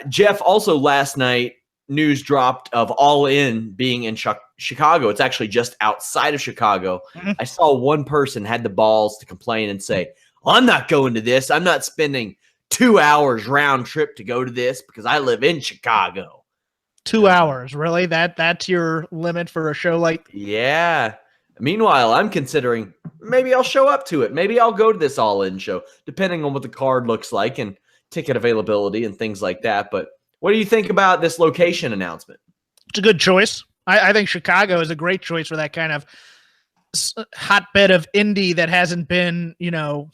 Jeff, also last night, news dropped of All In being in Chicago. It's actually just outside of Chicago. Mhm. I saw one person had the balls to complain and say, I'm not going to this. I'm not spending 2 hours round trip to go to this because I live in Chicago. 2 hours, really? That's your limit for a show like? Yeah. Meanwhile, I'm considering maybe I'll show up to it. Maybe I'll go to this All In show, depending on what the card looks like and ticket availability and things like that. But what do you think about this location announcement? It's a good choice. I think Chicago is a great choice for that kind of hotbed of indie that hasn't been, I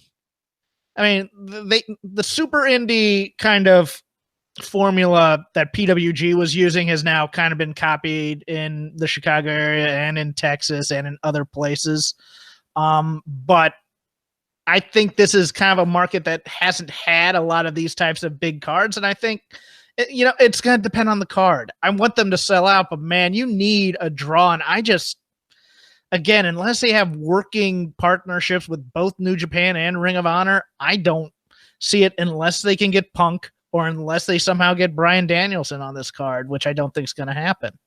mean, the super indie kind of formula that PWG was using has now kind of been copied in the Chicago area and in Texas and in other places. But I think this is kind of a market that hasn't had a lot of these types of big cards. And I think, it's going to depend on the card. I want them to sell out, but man, you need a draw. And again, unless they have working partnerships with both New Japan and Ring of Honor, I don't see it unless they can get Punk or unless they somehow get Bryan Danielson on this card, which I don't think is going to happen.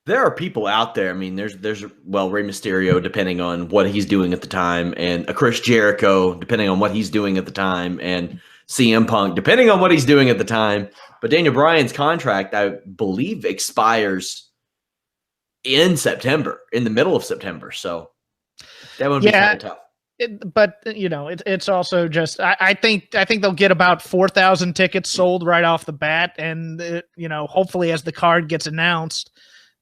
There are people out there. I mean, there's Rey Mysterio, depending on what he's doing at the time, and a Chris Jericho, depending on what he's doing at the time, and CM Punk, depending on what he's doing at the time. But Daniel Bryan's contract, I believe, expires in September, in the middle of September. So that would be kind of tough. It's also just I think they'll get about 4,000 tickets sold right off the bat, and hopefully as the card gets announced,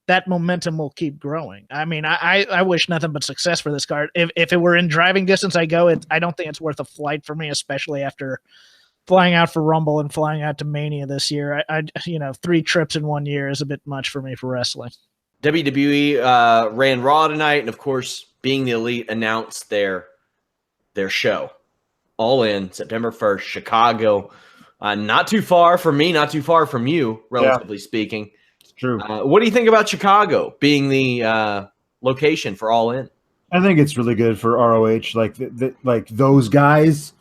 that momentum will keep growing. I mean, I wish nothing but success for this card. If it were in driving distance, I don't think it's worth a flight for me, especially after flying out for Rumble and flying out to Mania this year. 3 trips in 1 year is a bit much for me for wrestling. WWE ran Raw tonight, and of course, Being the Elite announced their show. All In, September 1st, Chicago. Not too far from me, not too far from you, relatively speaking. It's true. What do you think about Chicago being the location for All In? I think it's really good for ROH. Like those guys.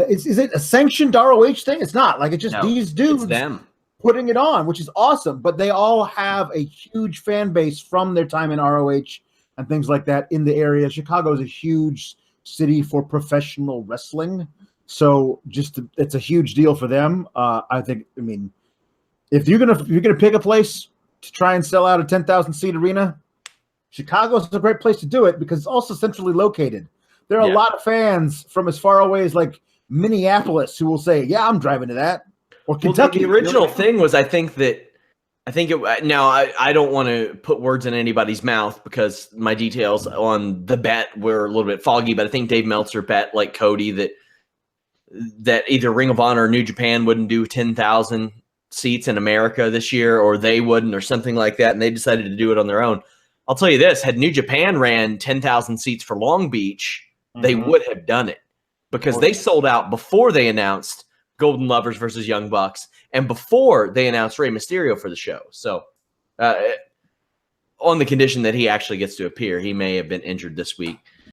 Is it a sanctioned ROH thing? It's not. Like, it's just these dudes them putting it on, which is awesome. But they all have a huge fan base from their time in ROH and things like that in the area. Chicago is a huge city for professional wrestling, so it's a huge deal for them. I mean, if you're gonna pick a place to try and sell out a 10,000 seat arena, Chicago's a great place to do it because it's also centrally located. There are a lot of fans from as far away as like Minneapolis who will say, "Yeah, I'm driving to that." Or Kentucky. Well, the original thing was, I think now I don't want to put words in anybody's mouth because my details on the bet were a little bit foggy, but I think Dave Meltzer bet, like Cody, that either Ring of Honor or New Japan wouldn't do 10,000 seats in America this year, or they wouldn't, or something like that, and they decided to do it on their own. I'll tell you this, had New Japan ran 10,000 seats for Long Beach, they would have done it because they sold out before they announced Golden Lovers versus Young Bucks and before they announced Rey Mysterio for the show. So on the condition that he actually gets to appear, he may have been injured this week.